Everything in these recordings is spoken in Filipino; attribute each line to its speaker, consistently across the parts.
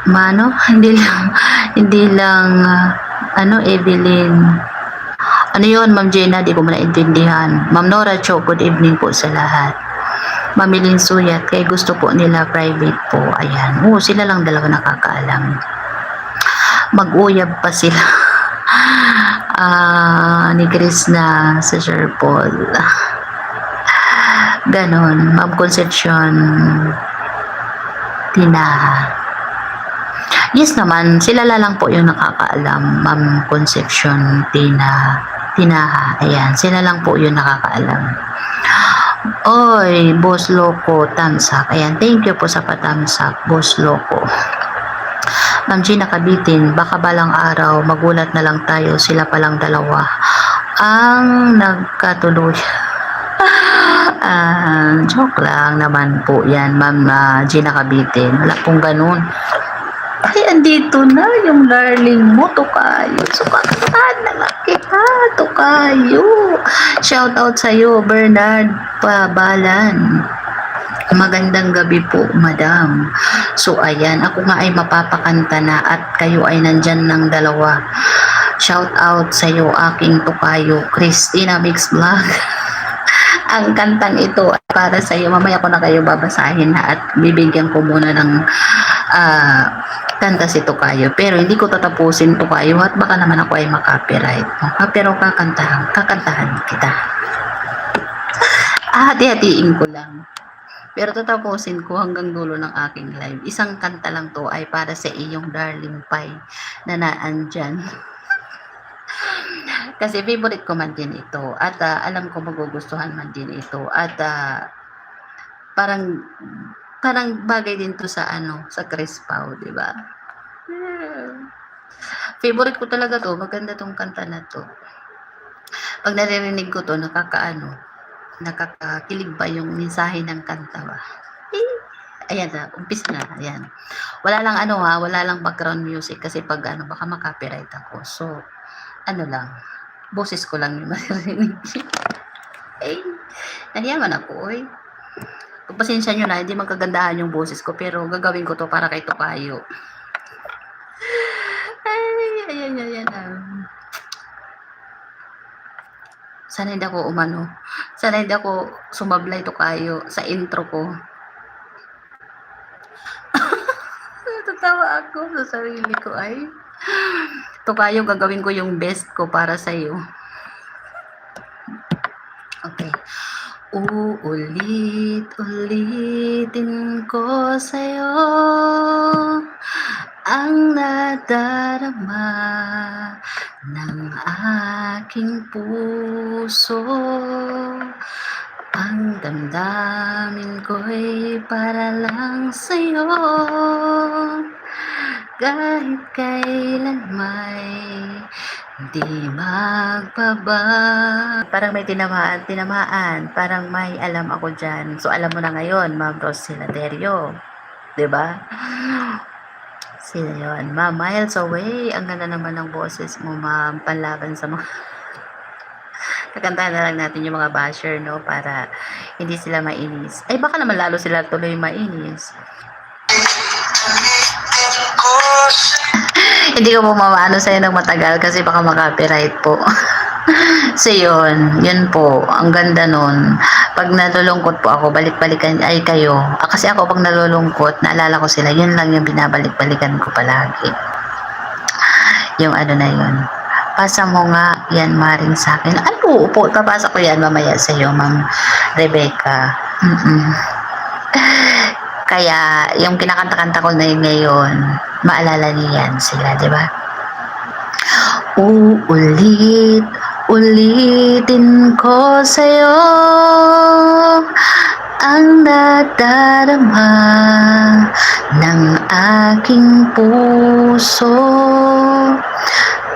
Speaker 1: Mano, hindi lang Evelyn. Ano yun, Ma'am Jenna, di ko naintindihan. Ma'am Nora Cho, good evening po sa lahat. Mamilin Suyat, kay gusto po nila private po. Ayan. Sila lang dalawa nakakaalam. Mag-uyab pa sila. Ni Krishna sa Sir Paul. Ganon. Ma'am Concepcion Tinaha. Yes naman, sila lang po yung nakakaalam. Ma'am Concepcion Tinaha. Ayan, sila lang po yung nakakaalam. Oy, Boss Loco, thumbs up. Ayan, thank you po sa pa-thumbs up, Boss Loco. Ma'am Gina Kabitin, baka balang araw, magulat na lang tayo, sila palang dalawa ang nagkatuloy. Joke lang naman po yan, Ma'am Gina Kabitin. Wala pong ganun. Ay, andito na yung darling mo, Tukayo. Sukatan na nga kita, Tukayo. Shout out sa'yo, Bernard Pabalan. Magandang gabi po, madam. So, ayan, ako nga ay mapapakanta na at kayo ay nandyan ng dalawa. Shout out sa'yo, aking Tukayo, Christina Mix Vlog. Ang kantang ito ay para sa'yo. Mamaya ko na kayo babasahin na at bibigyan ko muna ng kanta si Tukayo. Pero hindi ko tatapusin, Tukayo, at baka naman ako ay makapiright. Pero kakantahan kita. Hati-hatiin ko lang. Pero tatapusin ko hanggang dulo ng aking live. Isang kanta lang to ay para sa iyong darling pie na naandyan. Kasi favorite ko man din ito. At alam ko magugustuhan man din ito. At parang bagay din to sa sa Chris Pao, di ba? Favorite ko talaga to. Maganda tong kanta na to. Pag naririnig ko to, nakakakilig ba yung mensahe ng kanta ba? Ayan na, umpisa na, ayan. Wala lang wala lang background music kasi pag baka makapiright ako. So, lang, boses ko lang yung maririnig. Nahiyaman ako, oy. Pagpasensya nyo na, hindi magkagandahan yung boses ko, pero gagawin ko to para kay Tukayo. Ayan. Sana hindi ako sana hindi ako sumablay Tukayo sa intro ko. Natatawa ako sa sarili ko ay. Tukayo, gagawin ko yung best ko para sa iyo. Okay. Uulit-ulitin ko sa'yo ang nadarama ng aking puso. Ang damdamin ko'y para lang sa'yo, kahit kailan may di magbabago. Parang may tinamaan. Parang may alam ako dyan. So, alam mo na ngayon, Ma'am Rose Silaterio. Diba? Sila yun. Ma'am, miles away. Ang ganda naman ng boses mo, Ma'am. Panlaban sa mga... Kakantahan na lang natin yung mga basher, no? Para hindi sila mainis. Ay, baka naman lalo sila tuloy mainis. Hindi ko po mamaano sa'yo ng matagal kasi baka makapiright po. So yun po, ang ganda nun. Pag nalulungkot po ako, balik-balikan ay kayo. Kasi ako pag nalulungkot, naalala ko sila, yun lang yung binabalik-balikan ko palagi. Yung na yun. Pasa mo nga yan, Maring, sa akin. Ano po, papasa ko yan mamaya sa'yo, Ma'am Rebecca. Kaya, yung kinakanta-kanta ko na yun ngayon, maalala niyan sila, di ba? Ulitin ko sa'yo ang nadarama ng aking puso.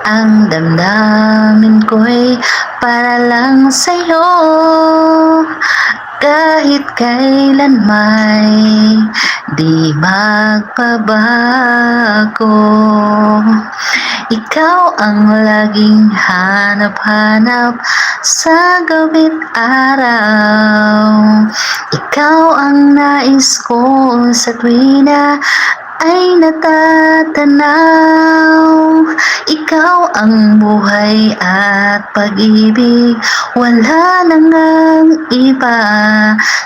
Speaker 1: Ang damdamin ko'y para lang sa'yo, kahit kailan may di magbabago. Ikaw ang laging hanap-hanap sa gawin araw. Ikaw ang nais ko sa tuwina ay natatanaw. Ikaw ang buhay at pag-ibig, wala nang ang iba.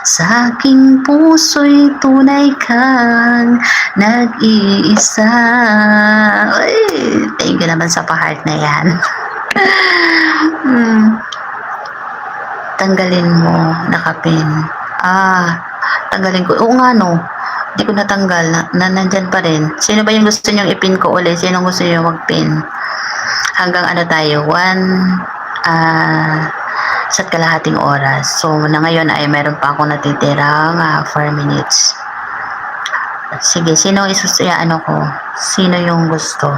Speaker 1: Sa aking puso'y tunay kang nag-iisa. Ay, thank you naman sa pa-heart na yan. Tanggalin mo, nakapin. Tanggalin ko. Oo nga no. Hindi ko natanggal. Nandyan pa rin. Sino ba yung gusto nyong ipin ko ulit? Sino gusto nyo magpin? Hanggang ano tayo? 1 sa kalahating oras. So, na ngayon ay meron pa akong natitirang 4 minutes. Sige, sino ano ko? Sino yung gusto?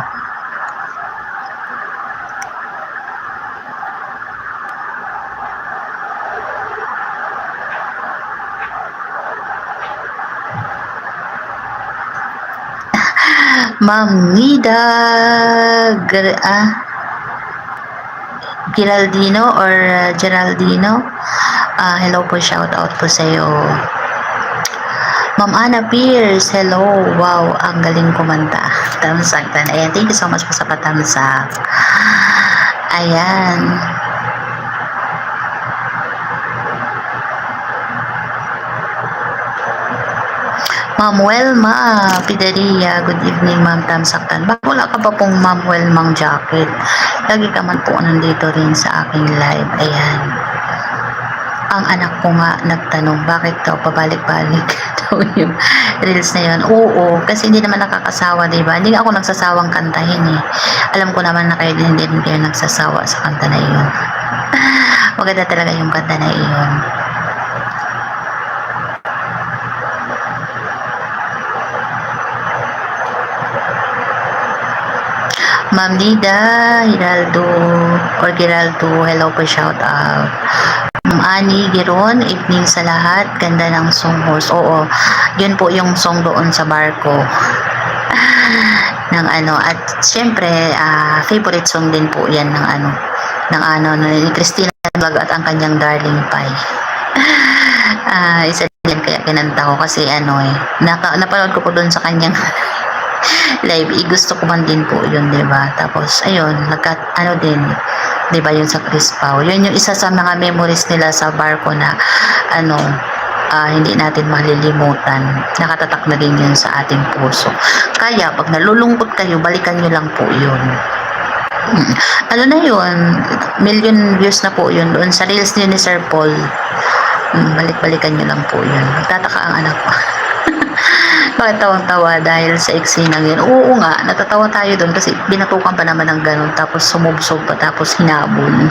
Speaker 1: Ma'am Nida Giraldino or Geraldino. Hello po, shout out po sa iyo. Ma'am Ana Pierce, hello. Wow, ang galing kumanta. Tamsak. Ayan, thank you so much po sa patamsak. Ayan. Ma'am Welma Pideria, good evening Ma'am Tamsaktan. Bakit wala ka pa pong Ma'am Welmang jacket? Lagi ka man po nandito rin sa aking live. Ayan. Ang anak ko nga nagtanong, bakit daw pabalik-balik daw yung reels na yun? Oo, kasi hindi naman nakakasawa, diba? Hindi ako nagsasawang kantahin eh. Alam ko naman na kayo hindi rin kayo nagsasawa sa kanta na yun. Maganda talaga yung kanta na yun. Ma'am Nida Giraldo, hello po, shout out. Ani Giron, evening sa lahat. Ganda ng song host. Oo, yun po yung song doon sa barko. Ng ano, at syempre, favorite song din po yan ng ni Christina Vlog at ang kanyang Darling Pie. Isa din kaya kinanta ko kasi napanood ko po doon sa kanyang live, gusto ko man din po yun, diba? Tapos, ayun, din, diba, yun sa Chris Pao. Yun yung isa sa mga memories nila sa barko na, hindi natin malilimutan. Nakatatak na din yun sa ating puso. Kaya, pag nalulungkot kayo, balikan nyo lang po yun. Ano na yun? Million views na po yun doon sa reels ni Sir Paul. Balik-balikan nyo lang po yun. Magtataka ang anak ko. Bakit tawang-tawa dahil sa eksenang yun? Oo nga, natatawa tayo doon kasi binatukan pa naman ng ganun, tapos sumubsob pa, tapos hinabol.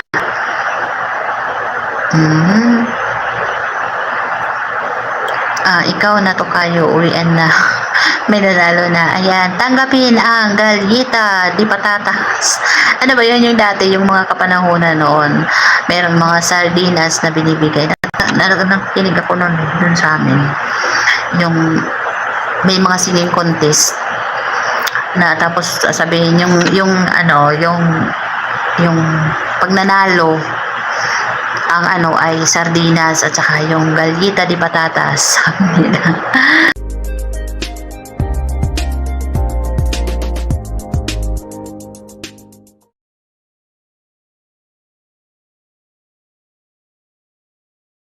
Speaker 1: Ikaw na to kayo, uwian na. May nanalo na. Ayan, tanggapin ang galyita di patatas. Ano ba yun yung dati, yung mga kapanahonan noon? Meron mga sardinas na binibigay. Nakinig ako noon dun sa amin. Yung may mga singing contest na tapos sabihin yung pag nanalo ang ay sardinas at saka yung galyita di patatas. Sabi nila.